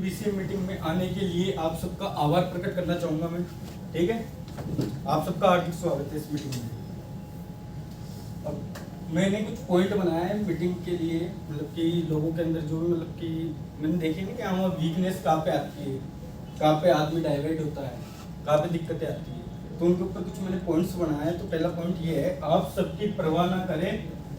PCM meeting में आने के लिए आप सबका आभार प्रकट करना चाहूंगा मैं। ठीक है, आप सबका हार्दिक स्वागत है इस मीटिंग में। अब मैंने कुछ पॉइंट बनाया है मीटिंग के लिए, मतलब कि लोगों के अंदर जो भी मतलब कि मैंने देखे ना कि हाँ वीकनेस कहाँ पे आती है, कहाँ पे आदमी डाइवर्ट होता है, कहाँ पे दिक्कतें आती है, तो उनके ऊपर कुछ मैंने पॉइंट्स बनाए हैं। तो पहला पॉइंट ये है, आप सबकी परवाह ना करें,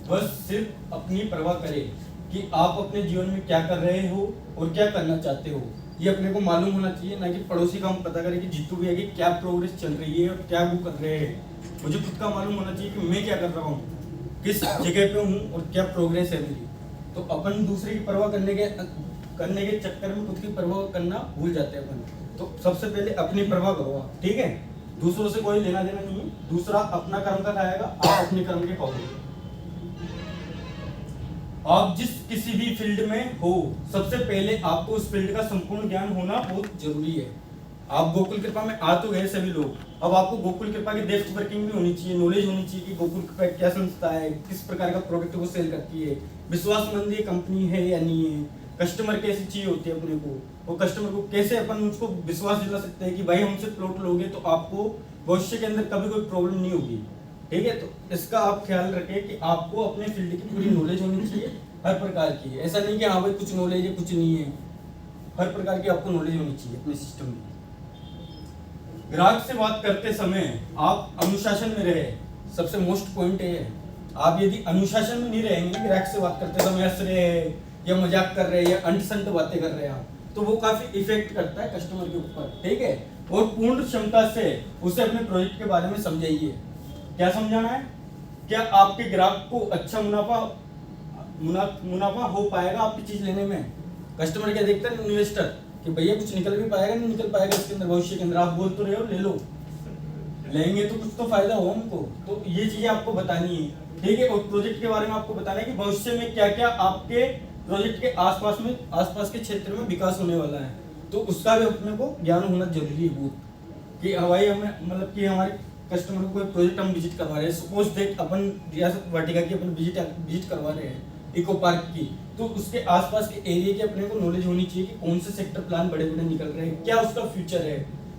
बस सिर्फ अपनी परवाह करें कि आप अपने जीवन में क्या कर रहे हो और क्या करना चाहते हो। ये अपने को मालूम होना चाहिए, ना कि पड़ोसी का हम पता करें कि जीतू भैया की क्या प्रोग्रेस चल रही है और क्या वो कर रहे हैं। मुझे खुद का मालूम होना चाहिए कि मैं क्या कर रहा हूँ, किस जगह पे हूँ और क्या प्रोग्रेस है मेरी। तो अपन दूसरे की परवाह करने के चक्कर में खुद की परवाह करना भूल जाते हैं अपन। तो सबसे पहले अपनी परवाह करो आप, ठीक है। दूसरों से कोई लेना देना नहीं है, दूसरा अपना कर्म का खाएगा, आप अपने कर्म के खाओगे। आप जिस किसी भी फील्ड में हो, सबसे पहले आपको उस फील्ड का संपूर्ण ज्ञान होना बहुत जरूरी है। आप गोकुल कृपा में आ तो गए सभी लोग, अब आपको गोकुल कृपा की डेप्थ वर्किंग भी होनी चाहिए, नॉलेज होनी चाहिए कि गोकुल कृपा क्या संस्था है, किस प्रकार का प्रोडक्ट वो सेल करती है, विश्वासमंद ये कंपनी है या नहीं है, कस्टमर कैसी चाहिए होती है अपने को, वो कस्टमर को कैसे अपन उसको विश्वास दिला सकते हैं कि भाई हमसे प्लॉट लोगे तो आपको भविष्य के अंदर कभी कोई प्रॉब्लम नहीं होगी। ठीक है, तो इसका आप ख्याल रखें कि आपको अपने फील्ड की पूरी नॉलेज होनी चाहिए, हर प्रकार की। ऐसा नहीं कि हाँ भाई कुछ नॉलेज है कुछ नहीं है, हर प्रकार की आपको नॉलेज होनी चाहिए अपने सिस्टम में। ग्राहक से बात करते समय आप अनुशासन में रहे, सबसे मोस्ट पॉइंट है। आप यदि अनुशासन में नहीं रहेंगे, ग्राहक से बात करते समय हंस रहे हैं या मजाक कर रहे हैं या अंट संट बातें कर रहे हैं, तो वो काफी इफेक्ट करता है कस्टमर के ऊपर। ठीक है, और पूर्ण क्षमता से उसे अपने प्रोजेक्ट के बारे में समझाइए। क्या समझाना है? क्या आपके ग्राहक को अच्छा मुनाफा हो पाएगा आपकी चीज लेने में? कस्टमर क्या देखता है, इन्वेस्टर, कि भैया कुछ निकल भी पाएगा नहीं निकल पाएगा इसके अंदर भविष्य के अंदर। आप बोल तो रहे हो ले लो, लेंगे तो कुछ तो फायदा हो हमको। तो ये चीजें आपको बतानी है। ठीक है, और प्रोजेक्ट के बारे में आपको बताना है कि भविष्य में क्या क्या आपके प्रोजेक्ट के आसपास के क्षेत्र में विकास होने वाला है। तो उसका भी अपने को ज्ञान होना जरूरी है बहुत, कि हवाई हमें मतलब कि हमारे कस्टमर को कोई प्रोजेक्ट हम विजिट करवा रहे हैं, सपोज दैट अपन रियासत वाटिका की अपन विजिट करवा रहे हैं, इको पार्क की, तो उसके आसपास के एरिया की अपने को नॉलेज होनी चाहिए कि कौन से सेक्टर प्लान बड़े बड़े निकल रहे हैं, क्या उसका फ्यूचर है,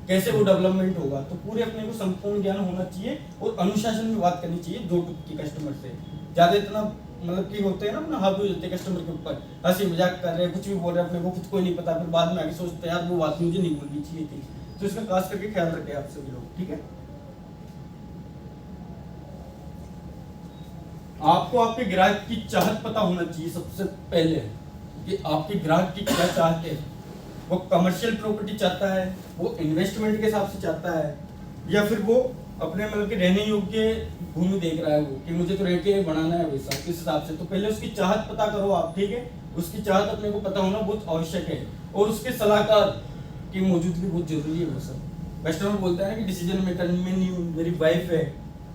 कैसे वो डेवलपमेंट होगा। तो पूरे अपने को संपूर्ण ज्ञान होना चाहिए और अनुशासन में बात करनी चाहिए दो टुक की कस्टमर से। ज्यादा इतना मतलब कि होते हैं ना अपना हावी होते हैं कस्टमर के ऊपर, हंसी मजाक कर रहे हैं, कुछ भी बोल रहे हैं, अपने को कुछ कोई नहीं पता, फिर बाद में आगे सोचते हैं यार वो बात मुझे नहीं बोलनी चाहिए थी। तो इसका खास करके ख्याल रखें आप सभी लोग। ठीक है, आपको आपके ग्राहक की चाहत पता होना चाहिए सबसे पहले, कि आपके ग्राहक की क्या चाहत है। वो कमर्शियल प्रॉपर्टी चाहता है, वो इन्वेस्टमेंट के हिसाब से चाहता है, या फिर वो अपने मतलब कि रहने योग्य भूमि देख रहा है, वो कि मुझे तो रह के बनाना है वैसा किस हिसाब से। तो पहले उसकी चाहत पता करो आप। ठीक है, उसकी चाहत अपने को पता होना बहुत आवश्यक है, और उसके सलाहकार की मौजूदगी बहुत जरूरी है। वो सब कस्टमर बोलता है ना कि डिसीजन मेकर में मेरी वाइफ है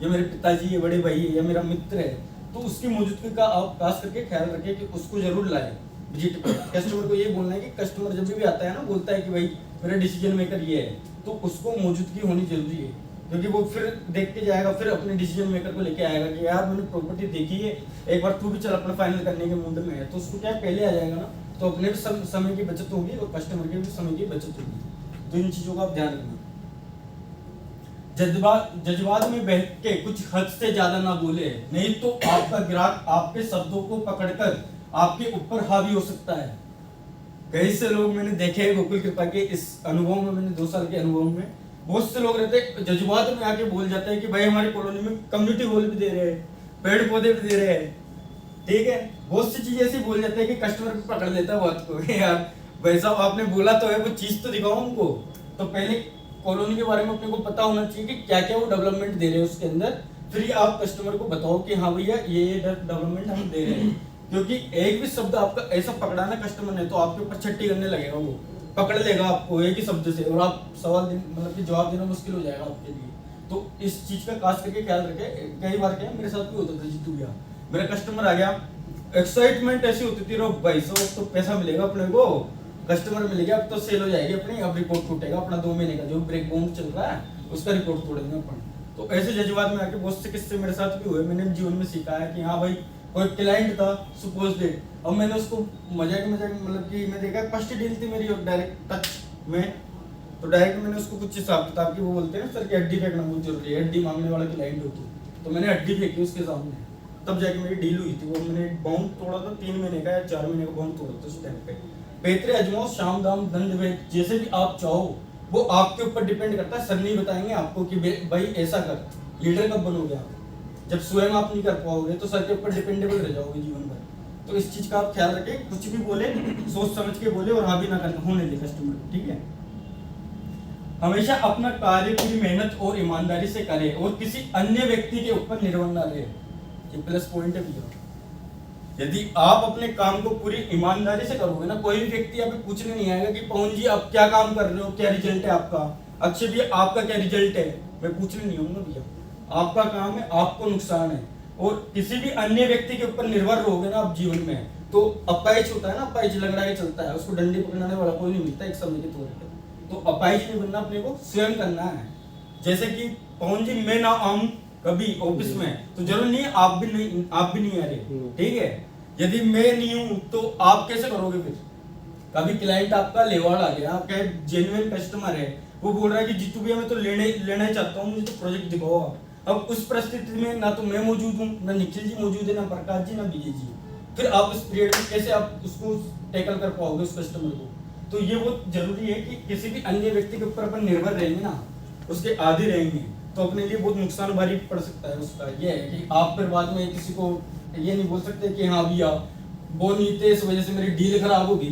या मेरे पिताजी है, बड़े भाई है या मेरा मित्र है, तो उसकी मौजूदगी का आप खास करके ख्याल रखें कि उसको जरूर लाए विजिट पे। कस्टमर को ये बोलना है कि कस्टमर जब भी आता है ना, बोलता है कि भाई मेरा डिसीजन मेकर ये है, तो उसको मौजूदगी होनी जरूरी है, क्योंकि वो फिर देख के जाएगा, फिर अपने डिसीजन मेकर को लेके आएगा कि यार मैंने प्रॉपर्टी देखी है, एक बार तू भी चल अपना फाइनल करने के मूड में है। तो उसको क्या पहले आ जाएगा ना, तो अपने भी समय की बचत होगी और कस्टमर के भी समय की बचत होगी। तो इन चीजों का आप ध्यान रखना। जज्बात में बह के कुछ हद से ज्यादा ना बोले, नहीं तो आपका ग्राहक आपके शब्दों को पकड़कर आपके ऊपर हावी हो सकता है। कई से लोग मैंने देखे हैं गोकुल कृपा के इस अनुभव में, मैंने 2 साल के अनुभव में बहुत से लोग रहते हैं जज्बात में आके बोल जाते हैं कि भाई हमारी कॉलोनी में कम्युनिटी हॉल भी दे रहे हैं, पेड़ पौधे भी दे रहे हैं। ठीक है, बहुत सी चीजें ऐसी बोल जाते हैं कि कस्टमर भी पकड़ लेता है बात को, यार भाई साहब आपने बोला तो है, वो चीज तो दिखाओ हमको। तो पहले कॉलोनी के बारे में अपने को पता होना चाहिए कि क्या क्या वो डेवलपमेंट दे रहे हैं उसके अंदर, फिर आप कस्टमर को बताओ कि हाँ भैया ये डेवलपमेंट हम दे रहे हैं। क्योंकि एक भी शब्द आपका ऐसा पकड़ा ना कस्टमर ने, तो आपके ऊपर छट्टी करने लगेगा, वो पकड़ लेगा आपको एक ही शब्द से, और आप सवाल मतलब कि जवाब देना मुश्किल हो जाएगा आपके लिए। तो इस चीज का खास करके ख्याल रखें। कई बार क्या मेरे साथ भी होता था, जीतू गया मेरा कस्टमर आ गया, एक्साइटमेंट ऐसी होती थी, रो भाई साहब तो पैसा मिलेगा अपने को, कस्टमर मिलेगा, अब तो सेल हो जाएगी अपनी, अब रिपोर्ट टूटेगा अपना 2 महीने का जो ब्रेक बाउंड चल रहा है उसका रिपोर्ट तोड़ेंगे अपन। तो ऐसे जज्बात में आके बहुत से किस्से मेरे साथ भी हुए। मैंने जीवन में सीखा है कि हाँ भाई कोई क्लाइंट था सपोज डेट, अब मैंने उसको मजाक मतलब कि मैं देखा फर्स्ट डील थी मेरी डायरेक्ट टच में, तो डायरेक्ट मैंने उसको कुछ हिसाब किताब की वो बोलते हैं सर कि हड्डी फेंकना बहुत जरूरी है, हड्डी मांगने वाला क्लाइंट होती है, तो मैंने हड्डी फेंकी उसके सामने, तब जाके मेरी डील हुई थी। वो मैंने बाउंड तोड़ा था 3 महीने का या 4 महीने का बाउंड तोड़ा था उस टाइम पे। पैतरे अजमाओ शाम दाम दंड भेद जैसे भी आप चाहो, वो आपके ऊपर डिपेंड करता है। सर नहीं बताएंगे आपको कि भाई ऐसा कर। लीडर कब बनोगे आप? जब स्वयं आप नहीं कर पाओगे तो सर के ऊपर डिपेंडेबल रह जाओगे जीवन भर। तो इस चीज का आप ख्याल रखें, कुछ भी बोले सोच समझ के बोले और हाँ भी ना करना होने दे कस्टमर को, ठीक है। हमेशा अपना कार्य पूरी मेहनत और ईमानदारी से करे और किसी अन्य व्यक्ति के ऊपर निर्भर ना रहे। ये प्लस पॉइंट है भैया। यदि आप अपने काम को पूरी ईमानदारी से करोगे ना, कोई भी व्यक्ति आप पूछने नहीं आएगा कि पवन जी आप क्या काम कर रहे हो, क्या रिजल्ट है आपका, अक्षय भैया आपका क्या रिजल्ट है, मैं पूछने नहीं आऊंगा भैया। आपका काम है, आपको नुकसान है। और किसी भी अन्य व्यक्ति के ऊपर निर्भर रहोगे ना आप जीवन में, तो अपाइज होता है ना, अपाइज लगड़ा के चलता है, उसको डंडे पकड़ने वाला कोई नहीं मिलता एक समय के तौर पर। तो अपाइज नहीं बनना, अपने को स्वयं करना है। जैसे कि पवन जी मैं ना आऊं कभी ऑफिस में तो जरूर नहीं आप भी नहीं आ रहे, ठीक है। यदि मैं नहीं हूं तो आप कैसे करोगे फिर? कभी क्लाइंट आपका लेवाड़ आ गया, आपका जेन्युइन कस्टमर है, वो बोल रहा है कि जीतू भैया मैं तो लेना ही चाहता हूँ, मुझे तो प्रोजेक्ट दिखाओ आप। अब उस परिस्थिति में ना तो मैं मौजूद हूँ, ना निखिल जी मौजूद है, ना प्रकाश जी, ना विजय जी, फिर आप इस पीरियड में कैसे आप उसको टैकल कर पाओगे उस कस्टमर को? तो ये बहुत जरूरी है कि किसी भी अन्य व्यक्ति के ऊपर अपन निर्भर रहेंगे ना, उसके आदि रहेंगे, तो अपने लिए बहुत नुकसान भारी पड़ सकता है उसका। ये है कि आप फिर बाद में किसी को ये नहीं बोल सकते कि हाँ भैया वो नहीं थे इस वजह से मेरी डील खराब होगी,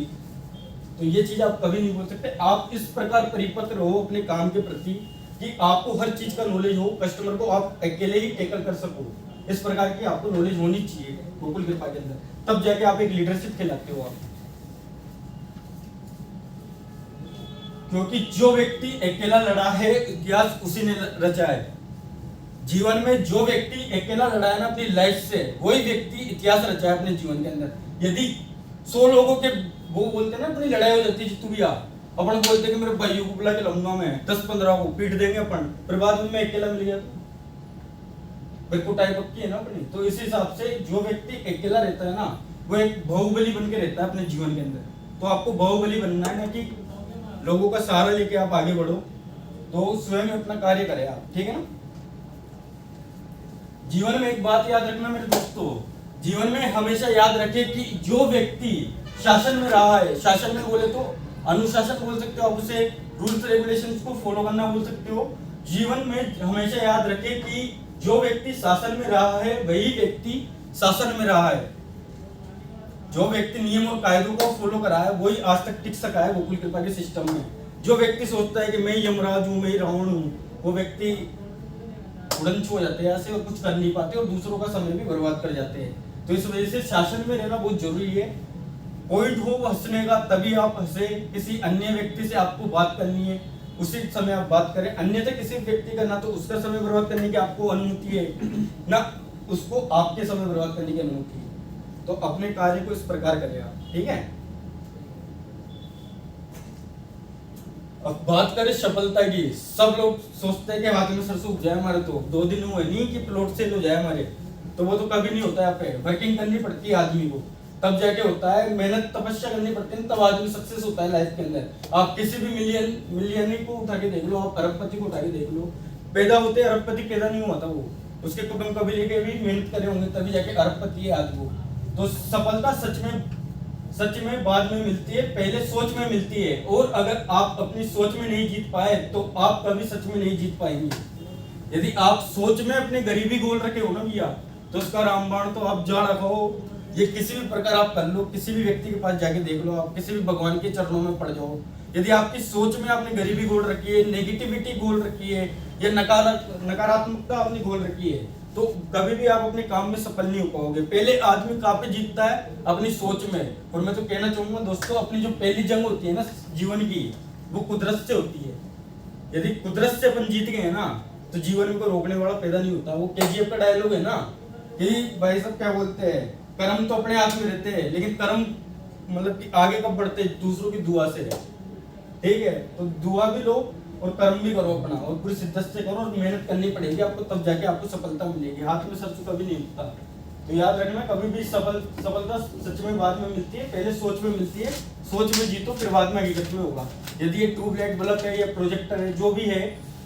तो ये चीज आप कभी नहीं बोल सकते। आप इस प्रकार परिपक्व रहो अपने काम के प्रति कि आपको हर चीज का नॉलेज हो, कस्टमर को आप अकेले ही टैकल कर सको, इस प्रकार की आपको नॉलेज होनी चाहिए गोकुल कृपा के अंदर, तब जाके आप एक लीडरशिप खिलाते हो आप। क्योंकि जो व्यक्ति अकेला लड़ा है इतिहास उसी ने रचा है। जीवन में जो व्यक्ति अकेला लड़ा है ना अपनी लाइफ से, वही व्यक्ति इतिहास रचा है अपने जीवन के अंदर। यदि 100 लोगों के वो बोलते हैं ना अपनी लड़ाई हो जाती है, जितू भैया अपन बोलते हैं कि मेरे भाइयों को बुला के लाऊंगा मैं, 10-15 को पीट देंगे अपन, फिर बाद में मैं अकेला मिल गया तो कुटाई पक्की है ना अपनी। तो इस हिसाब से जो व्यक्ति अकेला रहता है ना, वो एक बाहुबली बन के रहता है अपने जीवन के अंदर। तो आपको बाहुबली बनना है ना, कि लोगों का सहारा लेके आप आगे बढ़ो, तो स्वयं अपना कार्य करें आप, ठीक है ना। जीवन में एक बात याद रखना मेरे दोस्तों, जीवन में हमेशा याद रखे कि जो व्यक्ति शासन में रहा है, शासन में बोले तो अनुशासन बोल सकते हो आप उसे, रूल्स रेगुलेशंस को फॉलो करना बोल सकते हो। जीवन में हमेशा याद रखे कि जो व्यक्ति शासन में रहा है वही व्यक्ति शासन में रहा है। जो व्यक्ति नियम और कायदों को फॉलो करा है वही आज तक टिक सका है गोकुल कृपा के सिस्टम में। जो व्यक्ति सोचता है कि मैं यमराज हूँ, मैं रावण हूँ, वो व्यक्ति उड़न छू जाते हैं ऐसे और कुछ कर नहीं पाते और दूसरों का समय भी बर्बाद कर जाते हैं। तो इस वजह से शासन में रहना बहुत जरूरी है। पॉइंट हो हंसने का तभी आप हंसे, किसी अन्य व्यक्ति से आपको बात करनी है उसी समय आप बात करें, अन्यथा किसी व्यक्ति का ना तो उसका समय बर्बाद करने की आपको अनुमति है, ना उसको आपके समय बर्बाद करने की अनुमति है। तो अपने कार्य को इस प्रकार करें आप, ठीक है। अब बात करें सफलता की, सब लोग सोचते हैं कि हाथ में सरसों उग जाए हमारे, तो 2 दिन हुए नहीं कि प्लॉट सेल हो जाए हमारे, तो वो तो कभी नहीं होता है। यहाँ पे वर्किंग करनी पड़ती है आदमी को, तब जाके होता है, मेहनत तपस्या करनी पड़ती है, तब आदमी सक्सेस होता है लाइफ के अंदर। आप किसी भी मिलियनर को उठा के देख लो, आप अरबपति को उठा के देख लो, पैदा होते अरबपति पैदा नहीं हुआ था वो, उसके कदम कबीले के भी मेहनत करे होंगे तभी जाके अरबपति है आज वो। तो सफलता सच में बाद में मिलती है, पहले सोच में मिलती है। और अगर आप अपनी सोच में नहीं जीत पाए तो आप कभी सच में नहीं जीत पाएंगे। यदि आप सोच में अपने गरीबी गोल रखे हो ना भैया, तो उसका रामबाण तो आप जा रखो, ये किसी भी प्रकार आप कर लो, किसी भी व्यक्ति के पास जाके देख लो, आप किसी भी भगवान के चरणों में पड़ जाओ। यदि आपकी सोच में आपने गरीबी गोल रखी है, नेगेटिविटी गोल रखी है, या नकारात्मकता आपने गोल रखी है, तो कभी भी आप अपने काम में सफल नहीं हो पाओगे। पहले आदमी कहाँ पे जीतता है? अपनी सोच में। और मैं तो कहना चाहूंगा दोस्तों, अपनी जो पहली जंग होती है ना जीवन की, वो कुदरत से होती है। यदि कुदरत से अपन जीत गए ना, तो जीवन में कोई रोकने वाला पैदा नहीं होता। वो केजीएफ का डायलॉग है ना कि भाई साहब क्या बोलते हैं, कर्म तो अपने हाथ में रहते हैं, लेकिन कर्म मतलब कि आगे कब बढ़ते हैं? दूसरों की दुआ से है, ठीक है। तो दुआ भी लो और कर्म भी करो अपना, और पूरी शिद्दत से करो, और मेहनत करनी पड़ेगी आपको, तब जाके आपको सफलता मिलेगी। हाथ में सरसों कभी नहीं उगता, तो याद रखना, कभी भी सफलता सच में बाद में मिलती है, पहले सोच में मिलती है। सोच में जीतो, फिर बाद में हकीकत में होगा। यदि ये ट्यूबलाइट बल्ब है या प्रोजेक्टर है, जो भी है,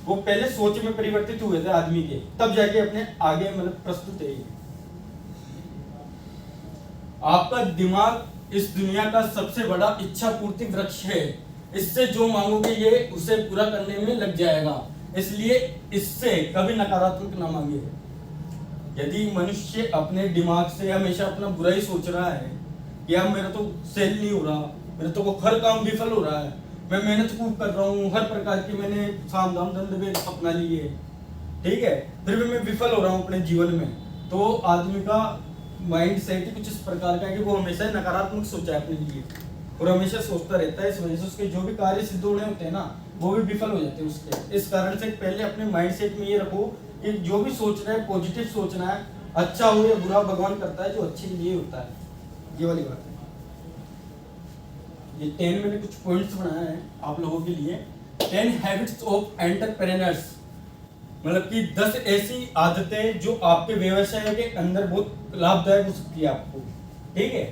वो पहले सोच में परिवर्तित हुए थे आदमी के, तब जाके अपने आगे मतलब प्रस्तुत है। आपका दिमाग इस दुनिया का सबसे बड़ा इच्छा पूर्ति वृक्ष है। इससे जो मांगोगे ये उसे पूरा करने में लग जाएगा, इसलिए इससे कभी नकारात्मक ना मांगे। यदि मनुष्य अपने दिमाग से हमेशा अपना बुरा ही सोच रहा है, या मेरा तो सेल नहीं हो रहा, मेरा तो हर काम विफल हो रहा है, मैं मेहनत खूब कर रहा हूँ, हर प्रकार की मैंने साम दाम दंड भेद अपना लिए, ठीक है, फिर भी मैं विफल हो रहा हूँ अपने जीवन में, तो आदमी का माइंड सेट ही कुछ इस प्रकार का है कि वो हमेशा नकारात्मक सोचा है अपने लिए और हमेशा सोचता रहता है। इस वजह से उसके जो भी कार्य सिद्ध होने होते हैं ना, वो भी विफल हो जाते हैं उसके। इस कारण से पहले अपने माइंड सेट में ये रखो कि जो भी सोचना है पॉजिटिव सोचना है, अच्छा हो या बुरा भगवान करता है, जो अच्छे के लिए होता है, ये वाली बात है। ये 10 मैंने कुछ पॉइंट्स बनाया है आप लोगों के लिए। 10 हैबिट्स ऑफ एंटरप्रेन्योर्स, मतलब कि 10 ऐसी आदतें जो आपके व्यवसाय के अंदर बहुत लाभदायक हो सकती है आपको, ठीक है।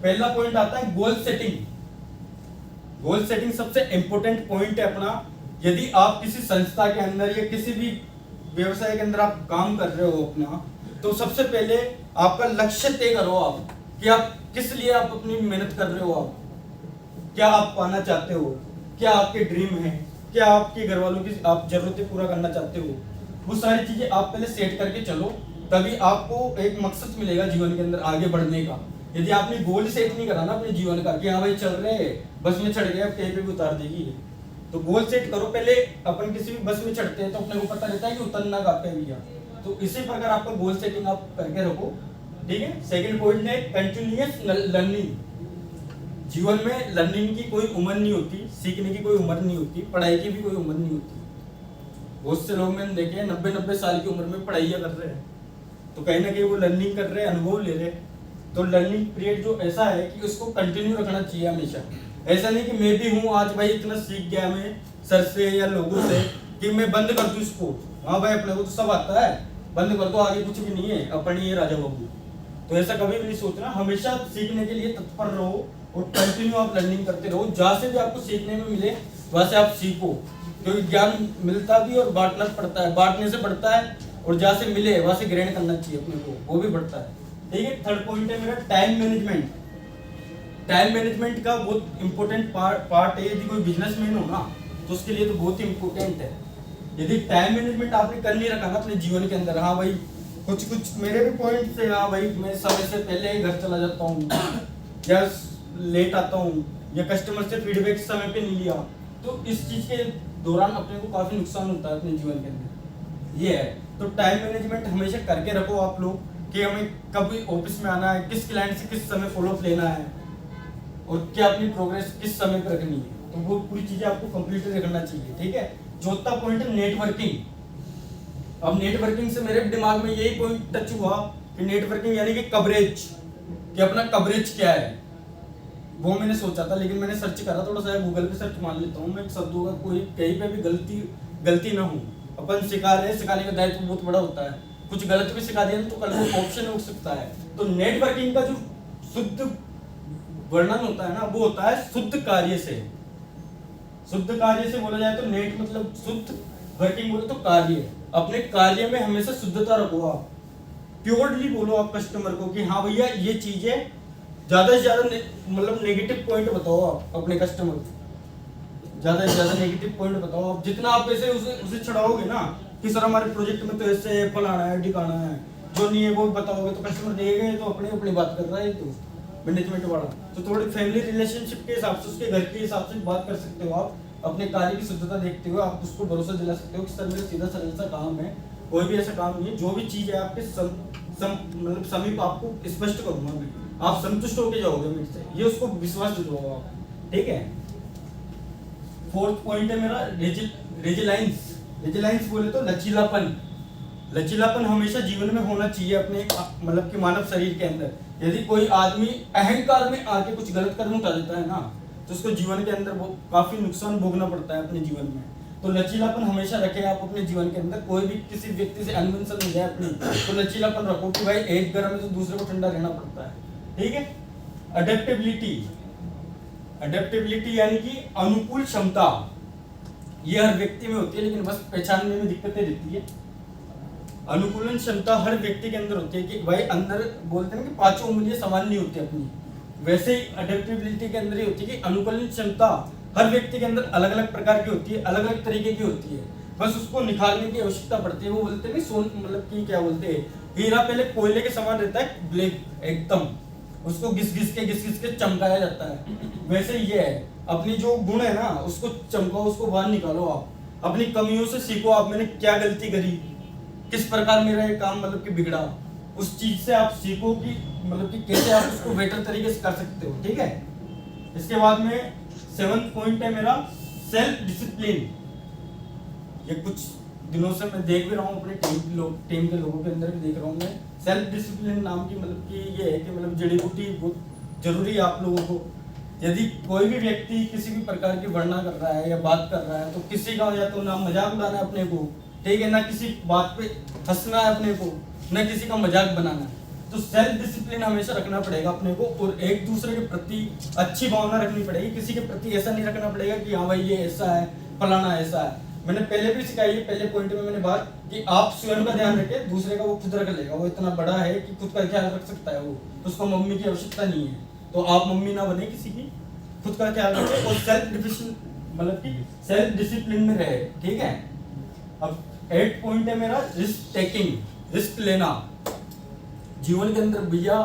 पहला पॉइंट आता है गोल सेटिंग। गोल सेटिंग सबसे इंपॉर्टेंट पॉइंट है अपना। यदि आप किसी संस्था के अंदर या किसी भी व्यवसाय के अंदर आप काम कर रहे हो अपना, तो सबसे पहले आपका लक्ष्य तय करो आप कि आप किस लिए आप अपनी मेहनत कर रहे हो, आप क्या आप पाना चाहते हो, क्या आपके ड्रीम है, क्या आपके घर वालों की आप जरूरतें पूरा करना चाहते हो। वो सारी चीजें आप पहले सेट करके चलो, तभी आपको एक मकसद मिलेगा जीवन के अंदर आगे बढ़ने का। यदि आपने गोल सेट नहीं करा ना अपने जीवन का कि हाँ भाई चल रहे हैं, बस में चढ़ गए, अब कहीं पे भी उतार देगी, तो गोल सेट करो पहले। अपन किसी भी बस में चढ़ते हैं तो अपने को पता रहता है कि उतरना कहाँ पे भैया, तो इसी प्रकार आपका गोल सेटिंग आप करके रखो, ठीक है। सेकंड पॉइंट है कंटिन्यूअस लर्निंग। जीवन में लर्निंग की कोई उम्र नहीं होती, सीखने की कोई उम्र नहीं होती, पढ़ाई की भी कोई उम्र नहीं होती। बहुत से लोग मैंने देखे हैं 90-90 साल की उम्र में पढ़ाइयाँ कर रहे हैं, तो कहीं ना कहीं वो लर्निंग कर रहे हैं, अनुभव ले रहे हैं। तो लर्निंग पीरियड जो ऐसा है कि उसको कंटिन्यू रखना चाहिए हमेशा। ऐसा नहीं कि मैं भी हूँ आज भाई इतना सीख गया मैं सर से या लोगों से कि मैं बंद कर दूँ इसको। हाँ भाई अपने को तो सब आता है, बंद कर दो, आगे कुछ भी नहीं है, अपन ही है राजा बाबू। तो ऐसा कभी भी नहीं सोचना, हमेशा सीखने के लिए तत्पर रहो और कंटिन्यू आप लर्निंग करते रहो। जहाँ से भी आपको सीखने में मिले वहाँ से आप सीखो, क्योंकि ज्ञान मिलता भी और बांटना पड़ता है, बांटने से बढ़ता है, और जहाँ से मिले वहाँ से ग्रहण करना चाहिए अपने को, वो भी बढ़ता है, ठीक है। थर्ड पॉइंट है मेरा टाइम मैनेजमेंट। टाइम मैनेजमेंट का बहुत इंपॉर्टेंट पार्ट है। यदि कोई बिजनेसमैन हो ना तो उसके लिए तो बहुत ही इंपॉर्टेंट है। यदि टाइम मैनेजमेंट आपने कर नहीं रखा ना अपने जीवन के अंदर, हाँ भाई कुछ मेरे भी पॉइंट से, हाँ भाई मैं समय से पहले ही घर चला जाता हूँ या लेट आता हूँ या कस्टमर से फीडबैक समय पे नहीं लिया, तो इस चीज के दौरान अपने को काफी नुकसान होता है अपने जीवन के अंदर, ये है। तो टाइम मैनेजमेंट हमेशा करके रखो आप लोग कि हमें कब ऑफिस में आना है, किस क्लाइंट से किस समय फॉलोअप लेना है और क्या अपनी प्रोग्रेस किस समय पर रखनी है, तो वो पूरी चीजें आपको कंप्लीट रखना चाहिए, ठीक है। चौथा पॉइंट है नेटवर्किंग। अब नेटवर्किंग से मेरे दिमाग में यही पॉइंट टच हुआ कि नेटवर्किंग यानी कि कवरेज, कि अपना कवरेज क्या है, वो मैंने सोचा था, लेकिन मैंने सर्च करा थोड़ा सा, गूगल पे सर्च मान लेता हूँ मैं शब्दों का, कोई कहीं पे भी गलती ना हो। अपन सिखा रहे हैं, सिखाने का दायित्व बहुत बड़ा होता है, कुछ गलत भी सिखा दिया तो कल को ऑप्शन उठ सकता है। तो नेटवर्किंग का जो शुद्ध वर्णन होता है ना, वो होता है शुद्ध कार्य से। शुद्ध कार्य से बोला जाए तो नेट मतलब शुद्ध, वर्किंग बोले तो कार्य। अपने कार्य में हमेशा शुद्धता रखो आप, प्योरली बोलो आप कस्टमर को कि हाँ भैया ये चीज है, ज्यादा से ज्यादा मतलब नेगेटिव पॉइंट बताओ आप अपने कस्टमर को, ज्यादा से ज्यादा नेगेटिव पॉइंट बताओ आप। जितना आप ऐसे उसे चढ़ाओगे ना कि सर हमारे प्रोजेक्ट में तो ऐसे फलाना है ढिकाना है, जो नहीं है वो बताओगे तो कस्टमर देगा तो अपनी अपनी बात कर रहा है तो मैनेजमेंट वाला। तो थोड़ी फैमिली रिलेशनशिप के हिसाब से, उसके घर के हिसाब से बात कर सकते हो आप, अपने कार्य की शुद्धता देखते हुए आप उसको भरोसा दिला सकते हो कि सर मेरा सीधा सरल सा काम है, कोई भी ऐसा काम नहीं है, जो भी चीज है आपके मतलब समीप आपको स्पष्ट करूंगा मैं, आप संतुष्ट होकर जाओगे मेरे से, ये उसको विश्वास दिलाओ आप, ठीक है। फोर्थ पॉइंट है मेरा रेजिलाइंस। रेजिलाइंस बोले तो लचीलापन। लचीलापन हमेशा जीवन में होना चाहिए अपने मतलब कि मानव शरीर के अंदर। यदि कोई आदमी अहंकार में आके कुछ गलत कदम उठा देता है ना, तो उसको जीवन के अंदर वो काफी नुकसान भोगना पड़ता है अपने जीवन में। तो लचीलापन हमेशा रखें आप अपने जीवन के अंदर। कोई भी किसी व्यक्ति से अनबन हो जाए अपनी, तो लचीलापन रखो कि भाई एक गर्म है तो दूसरे को ठंडा रहना पड़ता है, ठीक है। अडेप्टेबिलिटी, अडेप्टेबिलिटी यानी कि अनुकूल क्षमता, ये हर व्यक्ति में होती है लेकिन बस पहचानने में दिक्कतें रहती है। अनुकूलन क्षमता हर व्यक्ति के अंदर होती है कि भाई अंदर बोलते हैं कि पांचों उंगलियां समान नहीं होती अपनी, वैसे ही अडेप्टेबिलिटी के अंदर ही होती है कि अनुकूलन क्षमता हर व्यक्ति के अंदर अलग अलग प्रकार की होती है, अलग अलग तरीके की होती है, बस उसको निखारने की आवश्यकता पड़ती है। वो बोलते हैं सोन मतलब कि क्या बोलते हैं, हीरा पहले कोयले के समान रहता है, ब्लैक एकदम, उसको घिस घिस के चमकाया जाता है। वैसे ये है, अपनी जो गुण है ना उसको चमकाओ, उसको बाहर निकालो। आप अपनी कमियों से सीखो, आप मैंने क्या गलती करी, किस प्रकार मेरा ये काम मतलब कि बिगड़ा, उस चीज से आप सीखो कि मतलब कि कैसे आप उसको बेटर तरीके से कर सकते हो, ठीक है। इसके बाद में 7th पॉइंट है मेरा सेल्फ डिसिप्लिन। ये कुछ दिनों से मैं देख भी रहा हूँ अपने टीम के लोगों के अंदर भी देख रहा हूँ मैं। सेल्फ डिसिप्लिन नाम की मतलब कि ये है कि मतलब जड़ी बूटी बहुत जरूरी है आप लोगों को। यदि कोई भी व्यक्ति किसी भी प्रकार की वर्णना कर रहा है या बात कर रहा है तो किसी का या तो ना मजाक उड़ाना है अपने को, ठीक है, ना किसी बात पे हंसना है अपने को, ना किसी का मजाक बनाना है। तो सेल्फ डिसिप्लिन हमेशा रखना पड़ेगा अपने को, और एक दूसरे के प्रति अच्छी भावना रखनी पड़ेगी। किसी के प्रति ऐसा नहीं रखना पड़ेगा कि हाँ भाई ये ऐसा है, फलाना ऐसा है। मैंने पहले भी सिखाई है, पहले पॉइंट में मैंने बात कि आप स्वयं का ध्यान रखें, दूसरे का वो खुद रख लेगा। वो इतना बड़ा है कि खुद का ख्याल रख सकता है, वो तो उसको मम्मी की आवश्यकता नहीं है। तो आप मम्मी ना बने किसी की, खुद का ख्याल रखें और सेल्फ डिसिप्लिन मतलब कि सेल्फ डिसिप्लिन में रहे, ठीक है। अब 8 पॉइंट है मेरा रिस्क टेकिंग, रिस्क लेना। जीवन के अंदर भैया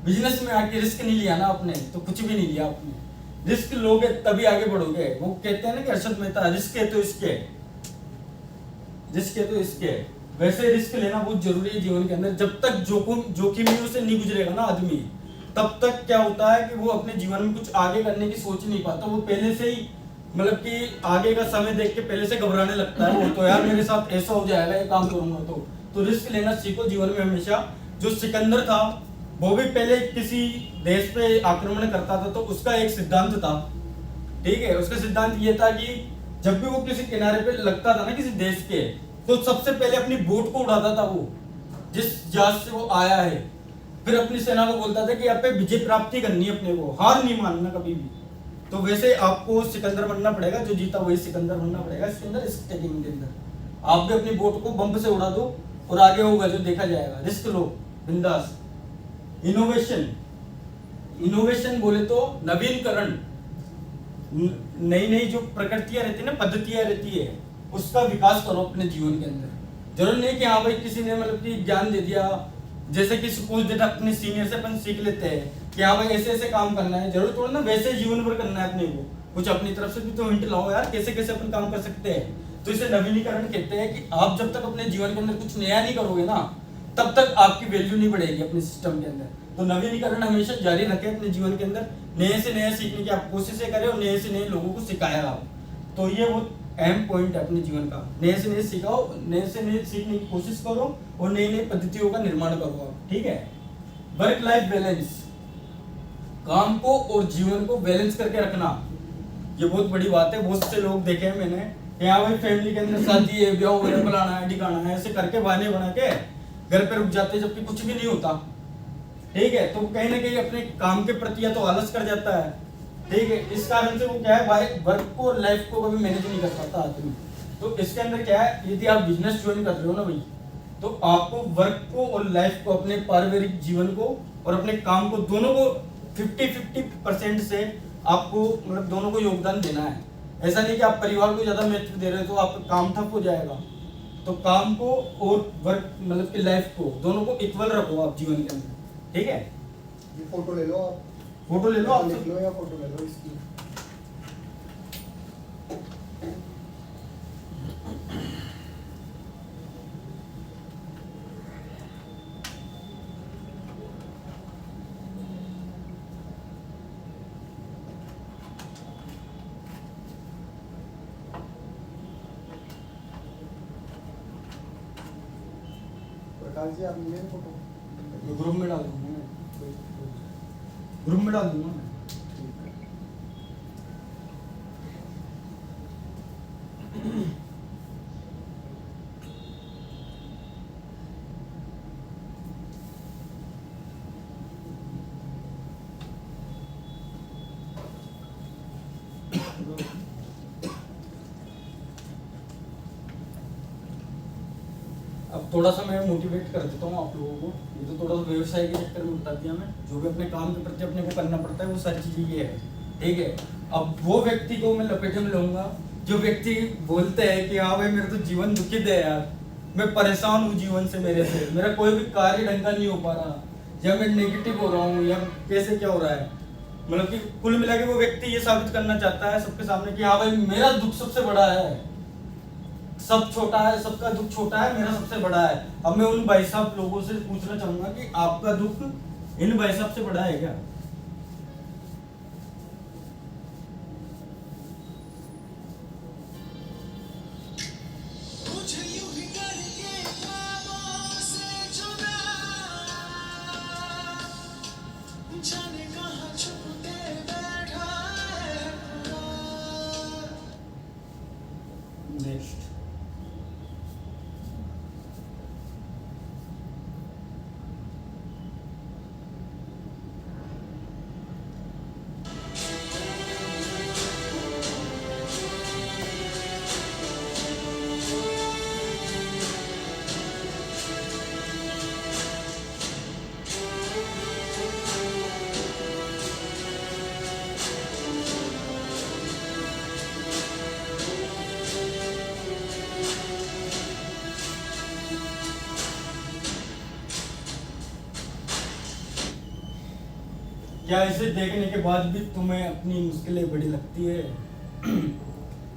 बिजनेस में आके रिस्क नहीं लिया ना आपने तो कुछ भी नहीं लिया आपने। रिस्क लोगे तभी आगे बढ़ोगे। वो कहते हैं ना कि हर्षद मेहता, रिस्क है तो इसके, रिस्क है तो इसके। वैसे रिस्क लेना बहुत जरूरी है जीवन के अंदर। जब तक जोखिमों से नहीं गुजरेगा ना आदमी, तब तक क्या होता है कि वो अपने जीवन में कुछ आगे करने की सोच नहीं पाता। वो पहले से ही मतलब कि आगे का समय देख के पहले से घबराने लगता है। वो तो यार मेरे साथ ऐसा हो जाएगा, ये काम करूंगा तो रिस्क लेना सीखो जीवन में हमेशा। जो सिकंदर था वो भी पहले किसी देश पे आक्रमण करता था तो उसका एक सिद्धांत था, ठीक है। उसका सिद्धांत ये था कि जब भी वो किसी किनारे पे लगता था ना किसी देश के, तो सबसे पहले अपनी बोट को उड़ाता था वो, जिस जहाज से वो आया है। फिर अपनी सेना को बोलता था कि आप पे विजय प्राप्ति करनी है, अपने को हार नहीं मानना कभी भी। तो वैसे आपको सिकंदर बनना पड़ेगा, जो जीता वही सिकंदर बनना पड़ेगा। इसके अंदर रिस्क टेकिंग के अंदर आप भी अपनी बोट को बम से उड़ा दो और आगे होगा जो देखा जाएगा। रिस्क लो बिंदास। इनोवेशन, इनोवेशन बोले तो नवीनकरण, नई नई जो प्रकृतियां रहती है ना, पद्धतियां रहती है, उसका विकास करो अपने जीवन के अंदर। जरूर नहीं कि हाँ भाई किसी ने मतलब कि ज्ञान दे दिया, जैसे कि सपोज डेट अपने सीनियर से अपन सीख लेते हैं कि हाँ भाई ऐसे ऐसे काम करना है। जरूर थोड़ा ना वैसे जीवन भर करना है अपने को, कुछ अपनी तरफ से भी तो हिंट लाओ यार, कैसे कैसे अपन काम कर सकते हैं। तो इसे नवीनीकरण कहते हैं कि आप जब तक अपने जीवन के अंदर कुछ नया नहीं करोगे ना, तब तक आपकी वैल्यू नहीं बढ़ेगी अपने सिस्टम के अंदर। तो नवीनीकरण हमेशा जारी रखें अपने जीवन के अंदर, नए से नया सीखने की आप कोशिशें करें और नए से नए लोगों को सिखाया आप। तो ये वो अहम पॉइंट है अपने जीवन का। नए से नए सिखाओ, नए से नए सीखने की कोशिश करो और नई नई पद्धतियों का निर्माण करो आप, ठीक है। वर्क लाइफ बैलेंस, काम को और जीवन को बैलेंस करके रखना, ये बहुत बड़ी बात है। बहुत से लोग देखे हैं मैंने, यहाँ भाई फैमिली के अंदर शादी है, ब्याह वगैरह बुलाना है, ठिकाना है, ऐसे करके बहाने बना के घर पे रुक जाते हैं जबकि कुछ भी नहीं होता, ठीक है। तो कहीं ना कहीं अपने काम के प्रति या तो आलस कर जाता है, ठीक है। इस कारण से वो क्या है भाई, वर्क को और लाइफ को कभी मैनेज नहीं कर पाता आदमी। तो इसके अंदर क्या है, यदि आप बिजनेस ज्वाइन कर रहे हो ना भाई, तो आपको वर्क को और लाइफ को, अपने पारिवारिक जीवन को और अपने काम को, दोनों को 50-50% से आपको मतलब दोनों को योगदान देना है। ऐसा नहीं कि आप परिवार को ज्यादा महत्व दे रहे हो तो आपका काम ठप हो जाएगा। तो काम को और वर्क मतलब कि लाइफ को, दोनों को इक्वल रखो आप जीवन के अंदर, ठीक है। ये फोटो ले लो आप, फोटो ले लो आप, लिख लो या फोटो ले लो इसकी। प्रकाश जी आप ले फोटो, ग्रुप में डाल दूंगा मैं, ग्रुप में डाल दूंगा मैं। अब थोड़ा सा मैं मोटिवेट कर देता हूँ आप लोगों को। ये तो थोड़ा सा व्यवसाय के चक्कर में बता दिया मैं, जो भी अपने काम के प्रति अपने को करना पड़ता है वो सारी चीज़ें ये है, ठीक है। अब वो व्यक्ति को मैं लपेटे में लूंगा जो व्यक्ति बोलते हैं कि हाँ भाई मेरा तो जीवन दुखित है यार, मैं परेशान हूँ जीवन से, मेरे से मेरा कोई भी कार्य ढंग का नहीं हो पा रहा, या मैं नेगेटिव हो रहा हूँ, या कैसे क्या हो रहा है, मतलब कि कुल मिला के वो व्यक्ति ये साबित करना चाहता है सबके सामने कि हाँ भाई मेरा दुख सबसे बड़ा है, सब छोटा है, सबका दुख छोटा है, मेरा सबसे बड़ा है। अब मैं उन भाई साहब लोगों से पूछना चाहूंगा कि आपका दुख इन भाई साहब से बड़ा है क्या? नेक्स्ट, क्या इसे देखने के बाद भी तुम्हें अपनी मुश्किलें बड़ी लगती है?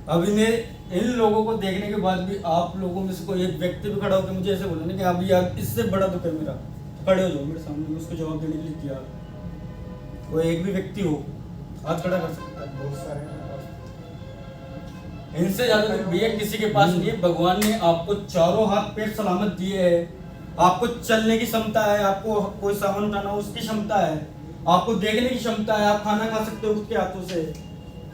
अब इन्हें इन लोगों को देखने के बाद भी आप लोगों में से कोई एक व्यक्ति भी खड़ा होकर मुझे ऐसे बोला ना कि अभी यार इससे बड़ा दुख है मेरा, तो खड़े हो जाओ मेरे सामने, मैं उसको जवाब देने के लिए तैयार हूं। कोई एक भी व्यक्ति हो हाथ खड़ा कर सकता है। बहुत सारे हैं। इनसे ज्यादा दुख भैया किसी के पास नहीं है। भगवान ने आपको चारों हाथ पैर सलामत दिए है, आपको चलने की क्षमता है, आपको कोई सामान उठाना हो उसकी क्षमता है, आपको देखने की क्षमता है, आप खाना खा सकते हो खुद के हाथों से,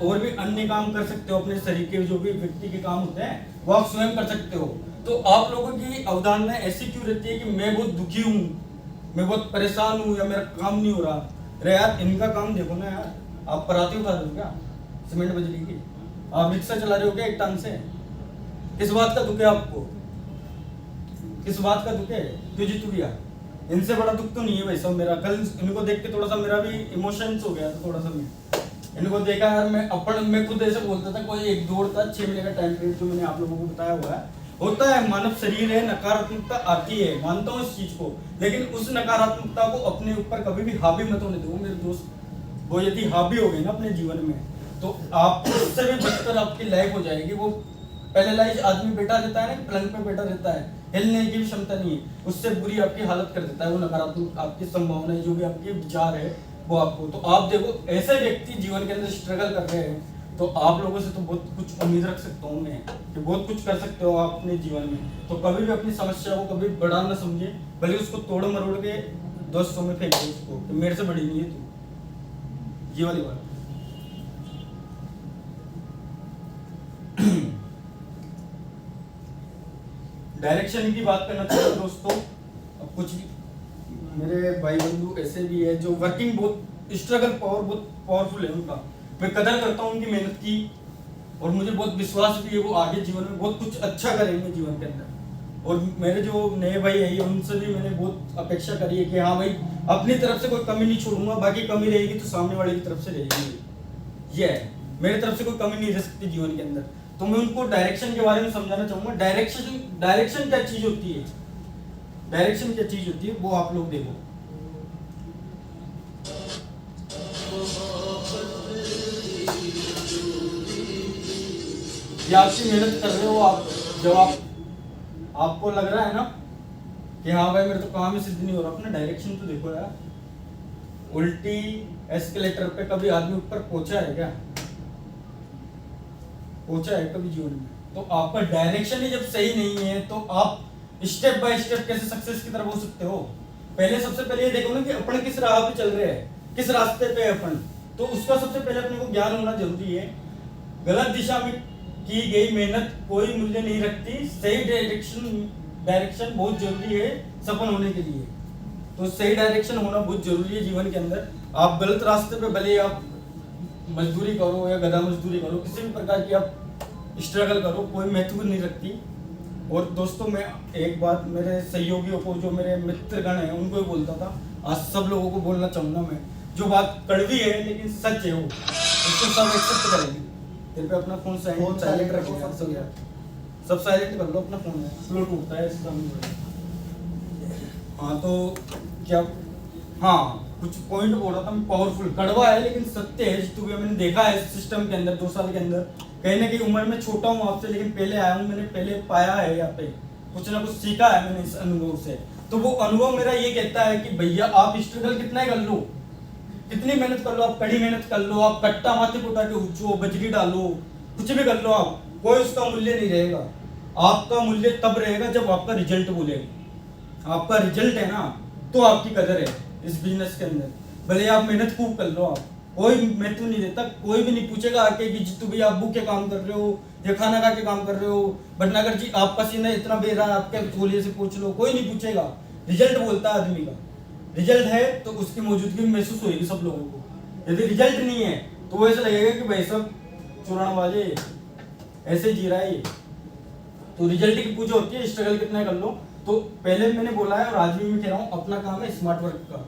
और भी अन्य काम कर सकते हो, अपने शरीर के जो भी व्यक्ति के काम होते हैं वो आप स्वयं कर सकते हो। तो आप लोगों की अवधारणा ऐसी क्यों रहती है कि मैं बहुत दुखी हूँ, मैं बहुत परेशान हूँ, या मेरा काम नहीं हो रहा? अरे यार इनका काम देखो ना यार, आप पराती उठा रहे हो क्या सीमेंट बजरी की? आप रिक्शा चला रहे हो क्या एक टांग से? किस बात का दुख है आपको? किस बात का दुख है? क्यों जीतू भैया इनसे बड़ा दुख तो नहीं है भाई साहब मेरा। कल इनको देख के थोड़ा सा मेरा भी इमोशंस हो गया था, थोड़ा सा मैं इनको देखा यार, मैं खुद ऐसे बोलता था, कोई एक दौड़ता 6 महीने का टाइम पीरियड जो मैंने आप लोगों को बताया हुआ है, होता है, मानव शरीर है, नकारात्मकता आती है, मानता हूँ इस चीज को, लेकिन उस नकारात्मकता को अपने ऊपर कभी भी हावी मत होने दो मेरे दोस्त। वो यदि हावी हो गई ना अपने जीवन में तो आप उससे भी बदतर आपकी लाइफ हो जाएगी। वो पैरालाइज आदमी बैठा रहता है ना, पलंग पे बैठा रहता है, हिलने की भी क्षमता नहीं है, उससे बुरी आपकी हालत कर देता है वो नकारात्मक आपकी संभावनाएं, जो भी आपके विचार है वो आपको। तो आप देखो ऐसे व्यक्ति जीवन के अंदर स्ट्रगल कर रहे हैं, तो आप लोगों से तो बहुत कुछ उम्मीद रख सकता हूँ मैं कि बहुत कुछ कर सकते हो आप अपने जीवन में। तो कभी भी अपनी समस्या को कभी बड़ा ना समझे, भले उसको तोड़ मरोड़ के दोस्तों में फेंक दो उसको कि मेरे से बड़ी नहीं है तू, ये वाली बात। डायरेक्शन की बात करना चाहता हूं दोस्तों। अब कुछ मेरे भाई बंधु ऐसे भी है जो वर्किंग बहुत स्ट्रगल बहुत पावरफुल है उनका, मैं कदर करता हूँ उनकी मेहनत की, और मुझे बहुत विश्वास भी है वो आगे जीवन में बहुत कुछ अच्छा करेंगे जीवन के अंदर। और मेरे जो नए भाई है उनसे भी मैंने बहुत अपेक्षा करी है कि हाँ भाई अपनी तरफ से कोई कमी नहीं छोड़ूंगा, बाकी कमी रहेगी तो सामने वाले की तरफ से रहेगी, ये है, मेरी तरफ से कोई कमी नहीं रह सकती जीवन के अंदर। तो मैं उनको डायरेक्शन के बारे में समझाना चाहूंगा। डायरेक्शन क्या चीज होती है, डायरेक्शन क्या चीज होती है वो आप लोग देखो। ये आपकी मेहनत कर रहे हो आप, जब आपको लग रहा है ना कि हाँ भाई मेरे तो काम ही सिद्ध नहीं हो रहा, अपना डायरेक्शन तो देखो यार। उल्टी एस्केलेटर पे कभी आदमी ऊपर पहुंचा है क्या? पहुंचा है कभी जीवन में? तो आपका डायरेक्शन ही जब सही नहीं है तो आप स्टेप बाय स्टेप कैसे सक्सेस की तरफ हो सकते हो? पहले सबसे पहले ये देखो ना कि अपन किस राह पे चल रहे हैं, किस रास्ते पे है अपन, तो उसका सबसे पहले अपने को ज्ञान होना जरूरी है। गलत दिशा में की गई मेहनत कोई मूल्य नहीं रखती, सही डायरेक्शन बहुत जरूरी है सफल होने के लिए। तो सही डायरेक्शन होना बहुत जरूरी है जीवन के अंदर। आप गलत रास्ते पे भले आप मजदूरी करो या गधा मजदूरी करो, किसी भी प्रकार की आप स्ट्रगल करो, कोई महत्व नहीं रखती। और दोस्तों मैं एक बात मेरे सहयोगियों को, जो मेरे मित्रगण हैं, उनको भी बोलता था, आज सब लोगों को बोलना चाहूंगा मैं, जो बात कड़वी है लेकिन सच है वो, उसको सब एक्सेप्ट करेंगे। फिर पे अपना फोन फोन साइलेंट silent रखो रखो, यार, सब सब यार, सब साइलेंट कर लो अपना फोन है, स्लो टूटता है इसका नहीं। हाँ तो क्या, हाँ कुछ पॉइंट बोल रहा था मैं, पावरफुल कड़वा है लेकिन सत्य है। जितू भैया मैंने देखा है सिस्टम के अंदर 2 साल के अंदर, कहीं ना कहीं उम्र में छोटा हूँ आपसे, लेकिन पहले आया हूँ, मैंने पहले पाया है यहाँ पे, कुछ ना कुछ सीखा है मैंने इस अनुभव से। तो वो अनुभव मेरा ये कहता है कि भैया आप स्ट्रगल कितना ही कर लो, कितनी मेहनत कर लो, आप कड़ी मेहनत कर लो, आप कट्टा माथे को उठा के उठो, बजरी डालो, कुछ भी कर लो आप, कोई उसका मूल्य नहीं रहेगा। आपका मूल्य तब रहेगा जब आपका रिजल्ट बोलेगा। आपका रिजल्ट है ना, तो आपकी कदर है इस बिजनेस के अंदर। भले आप मेहनत खूब कर लो, आप कोई महत्व नहीं देता, कोई भी नहीं पूछेगा आके कि जितू भैया आप भूख के काम कर रहे हो या खाना खा के काम कर रहे हो, भटनागर जी आप पसीना इतना बह रहा है आपके तौलिए से पूछ लो, कोई नहीं पूछेगा। रिजल्ट बोलता है आदमी का, रिजल्ट है तो उसकी मौजूदगी महसूस होगी सब लोगों को। यदि रिजल्ट नहीं है तो वो ऐसा लगेगा कि भाई सब चुराने वाले ऐसे जी रहा है ये। तो रिजल्ट की पूजा होती है, स्ट्रगल कितना कर लो। तो पहले मैंने बोला है और आज भी मैं कह रहा हूँ, अपना काम है स्मार्ट वर्क का,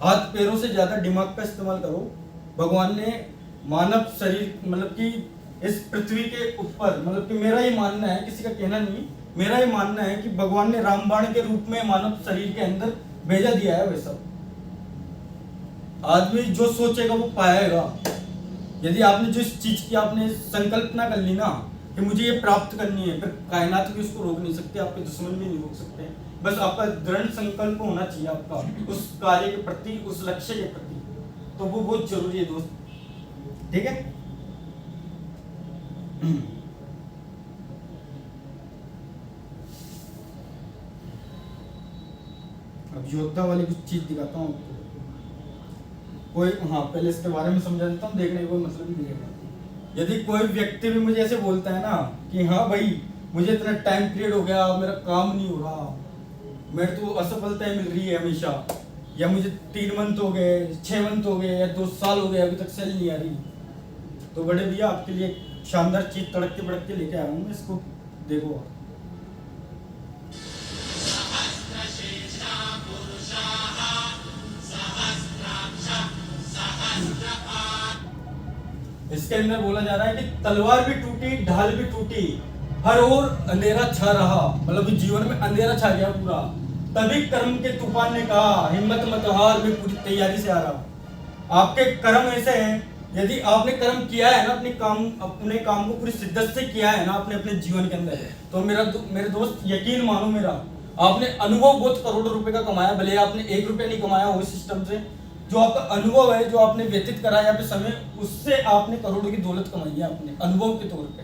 हाथ पैरों से ज्यादा दिमाग का इस्तेमाल करो। भगवान ने मानव शरीर, मतलब कि इस पृथ्वी के ऊपर, मतलब कि मेरा ये मानना है, किसी का कहना नहीं, मेरा ये मानना है कि भगवान ने रामबाण के रूप में मानव शरीर के अंदर भेजा दिया है। वैसा आदमी जो सोचेगा वो पाएगा। यदि आपने जो इस चीज की आपने संकल्पना कर ली ना कि मुझे ये प्राप्त करनी है, फिर कायनात भी उसको रोक नहीं सकते, आपके दुश्मन भी नहीं रोक सकते। बस आपका दृढ़ संकल्प होना चाहिए आपका उस कार्य के प्रति, उस लक्ष्य के प्रति। तो वो बहुत जरूरी है दोस्त, ठीक है। अब योद्धा वाली कुछ चीज दिखाता हूँ आपको। कोई, हाँ पहले इसके बारे में समझा देता हूँ, देखने का कोई मतलब नहीं है। यदि कोई व्यक्ति भी मुझे ऐसे बोलता है ना कि हाँ भाई मुझे इतना टाइम पीरियड हो गया, मेरा काम नहीं हो रहा, मेरे तो असफलताएं मिल रही है हमेशा, या मुझे 3 मंथ हो गए, 6 मंथ हो गए, या 2 साल हो गए, अभी तक सेल नहीं आ रही, तो बड़े भैया आपके लिए शानदार चीज तड़कते भड़कते लेके आया हूँ, इसको देखो आप। इसके अंदर बोला जा रहा है कि तलवार भी टूटी, ढाल भी टूटी, हर ओर अंधेरा छा रहा, मतलब जीवन में अंधेरा छा गया पूरा। तभी कर्म के तूफान ने कहा हिम्मत मत हार, मैं पूरी तैयारी से आ रहा हूं। आपके कर्म ऐसे हैं, यदि आपने कर्म किया है ना, अपने काम को पूरी शिद्दत से किया है ना अपने जीवन के अंदर, तो मेरे दोस्त यकीन मानो मेरा, आपने अनुभव बहुत करोड़ों रुपए का कमाया, भले आपने 1 रुपया नहीं कमाया हो इस सिस्टम से, जो आपका अनुभव है, जो आपने व्यतीत करा यहाँ पे समय, उससे आपने करोड़ों की दौलत कमाई है अपने अनुभव के तौर पे।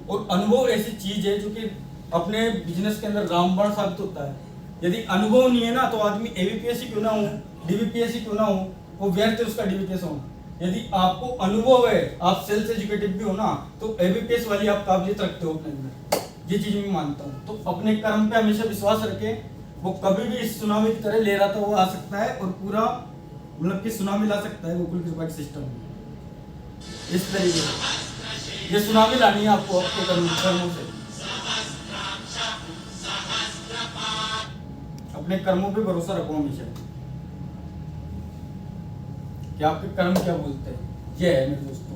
और अनुभव ऐसी चीज है जो कि अपने बिजनेस के अंदर रामबाण साबित होता है। यदि अनुभव नहीं है ना, तो आदमी एबीपीएससी क्यों ना हो, डीबीपीएससी क्यों ना हो, वो व्यर्थ है उसका डीबीपीएस होना। यदि आपको अनुभव है, आप सेल्स एजुकेटेड भी हो ना, तो एबीपीएस वाली आप काबिलियत रखते हो अपने अंदर, ये चीज मैं मानता हूँ। तो अपने कर्म पे हमेशा विश्वास रखे, वो कभी भी इस सुनामी की तरह ले रहा था वो आ सकता है, और पूरा मतलब कि सुनामी ला सकता है गोकुल कृपा के सिस्टम में। इस तरीके से ये सुनामी लानी है आपको आपके कर्मों से, अपने कर्मों पे भरोसा रखो हमेशा कि आपके कर्म क्या बोलते हैं। ये है मेरे दोस्तों।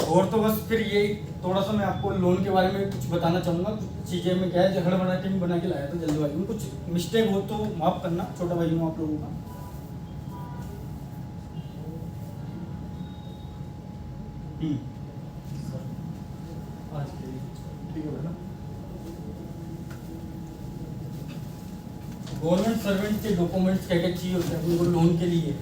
और तो बस फिर ये थोड़ा सा मैं आपको लोन के बारे में कुछ बताना चाहूंगा। कुछ चीजें में क्या है, झगड़ बना के बना के लाया था जल्दबाजी में, कुछ मिस्टेक हो तो माफ करना, छोटा भाई हूँ आप लोगों का। आज के लिए ठीक है मैडम। गवर्नमेंट सर्वेंट के डॉक्यूमेंट्स क्या क्या चाहिए होते हैं अपने को लोन के लिए।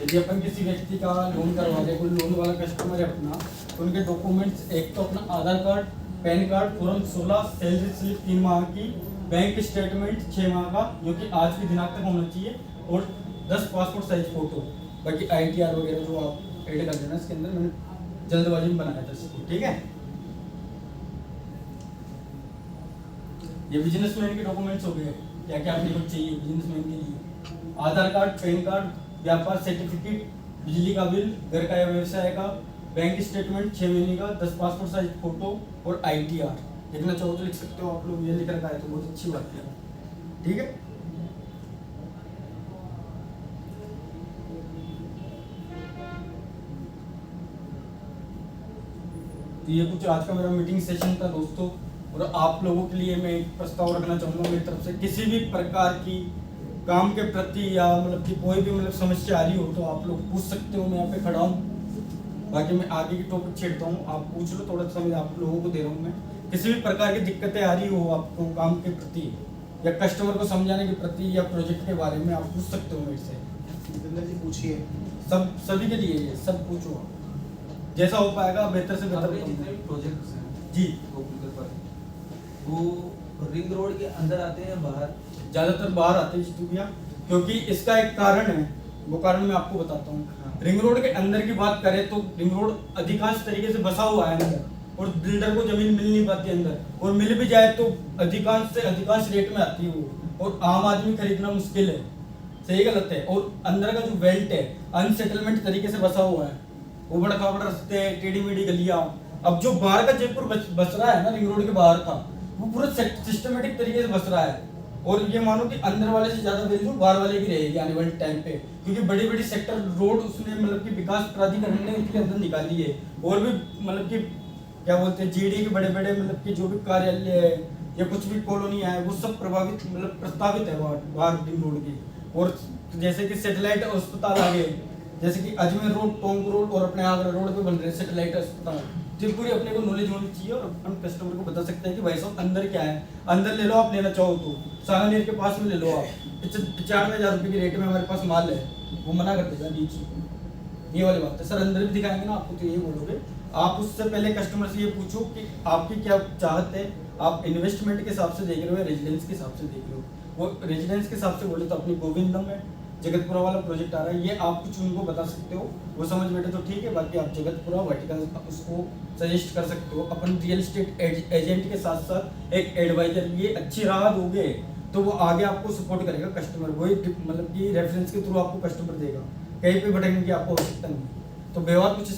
यदि अपन किसी व्यक्ति का लोन करवा रहे, कोई लोन वाला कस्टमर है अपना, तो उनके डॉक्यूमेंट्स एक तो अपना Aadhaar card, PAN card, form 16, salary slip 3 माह की, बैंक स्टेटमेंट 6 माह का जो कि आज के दिनांक तक होना चाहिए, और 10 पासपोर्ट साइज फोटो। बाकी ITR वगैरह जो आप ऐड कर देना इसके अंदर, मैंने जल्दबाजी में बनाया था इसको, ठीक है। ये बिजनेसमैन के डॉक्यूमेंट्स हो गए, क्या क्या आपको चाहिए बिजनेसमैन के लिए। आधार कार्ड, पैन कार्ड, व्यापार सर्टिफिकेट, बिजली का बिल, घर का या व्यवसाय का, बैंक स्टेटमेंट 6 महीने का, 10 पासपोर्ट साइज फोटो और ITR। लिखना चाहो तो लिख सकते हो आप लोग, ये लिख रखा है तो बहुत अच्छी बात है। ठीक है, तो ये कुछ आज का मेरा मीटिंग सेशन था दोस्तों। और आप लोगों के लिए मैं एक प्रस्ताव रखना चाहूँगा मेरी तरफ से, किसी भी प्रकार की काम के प्रति या मतलब कि कोई भी मतलब समस्या आ रही हो तो आप लोग पूछ सकते हो, मैं यहाँ पे खड़ा हूँ। बाकी मैं आगे की टॉपिक छेड़ता हूँ, आप पूछ लो, थोड़ा समय आप लोगों को दे रहा हूँ मैं। किसी भी प्रकार की दिक्कतें आ रही हो आपको काम के प्रति या कस्टमर को समझाने के प्रति या प्रोजेक्ट के बारे में, आप पूछ सकते हो मेरे से। जितेंद्र जी पूछिए। सब सभी के लिए ये सब पूछो आप। जैसा हो पाएगा बेहतर से बेहतर हमारे जितने बताऊंगा। भी प्रोजेक्ट्स हैं जी, गोकुल के पर, वो रिंग रोड के अंदर आते हैं बाहर? ज्यादातर बाहर आते हैं स्टूडियो, क्योंकि इसका एक कारण है, वो कारण मैं आपको बताता हूँ। हाँ। रिंग रोड के अंदर की बात करें तो रिंग रोड अधिकांश तरीके से बसा हुआ है अंदर, और बिल्डर को जमीन मिल नहीं पाती अंदर, और मिल भी जाए तो अधिकांश से अधिकांश रेट में आती है वो, और आम आदमी खरीदना मुश्किल है। सही गलत है। और अंदर का जो बेल्ट है अनसेटलमेंट तरीके से बसा हुआ है, उबड़ खाबड़ रास्ते, टेढ़ी मेढ़ी गलियां। अब जो बाहर का जयपुर बस रहा है ना, रिंग रोड के बाहर का, वो पूरा सिस्टमेटिक तरीके से बस रहा है। और ये मानो कि अंदर वाले से ज्यादा वैल्यू बाहर वाले की रहेगी आने वाले टाइम पे, क्योंकि बड़ी बड़ी सेक्टर रोड उसने मतलब कि विकास प्राधिकरण ने उसके अंदर निकाली है। और भी मतलब कि क्या बोलते हैं, जीडी के बड़े बड़े मतलब कि जो भी कार्यालय है या कुछ भी कॉलोनी है, वो सब प्रभावित मतलब प्रस्तावित है बाहर रिंग रोड की। और जैसे कि सैटेलाइट अस्पताल आ गए, जैसे कि अजमेर रोड, टोंक रोड और अपने आगरा रोड पे बन रहे हैं सैटेलाइट अस्पताल। तो पूरी अपने को नॉलेज होनी चाहिए और अपन कस्टमर को बता सकते हैं कि भाई साहब अंदर क्या है। अंदर ले लो आप, लेना चाहो तो सांगानेर के पास में ले लो आप, 95,000 रुपये की रेट में हमारे पास माल है, वो मना कर देगा नीचे। ये वाली बात है सर, अंदर भी दिखाएंगे ना आपको तो यही बोलोगे। आप उससे पहले कस्टमर से ये पूछो कि आपकी क्या चाहत है, आप इन्वेस्टमेंट के हिसाब से देख रहे हो या रेजिडेंस के हिसाब से देख रहे हो। वो रेजिडेंस के हिसाब से बोले तो अपनी गोविंदम है, जगतपुरा वाला प्रोजेक्ट आ रहा है, ये आप कुछ उनको बता सकते हो, वो समझ बैठे तो ठीक है। बाकी आप जगतपुरा वर्टिकल उसको सजेस्ट कर सकते हो। अपन रियल एस्टेट एजेंट के साथ साथ एक एडवाइजर, ये अच्छी राह दोगे तो वो आगे आपको सपोर्ट करेगा। कस्टमर वही मतलब कि रेफरेंस के थ्रू आपको कस्टमर देगा, कहीं पे भटकने की आपको आवश्यकता नहीं। तो व्यवहार कुछ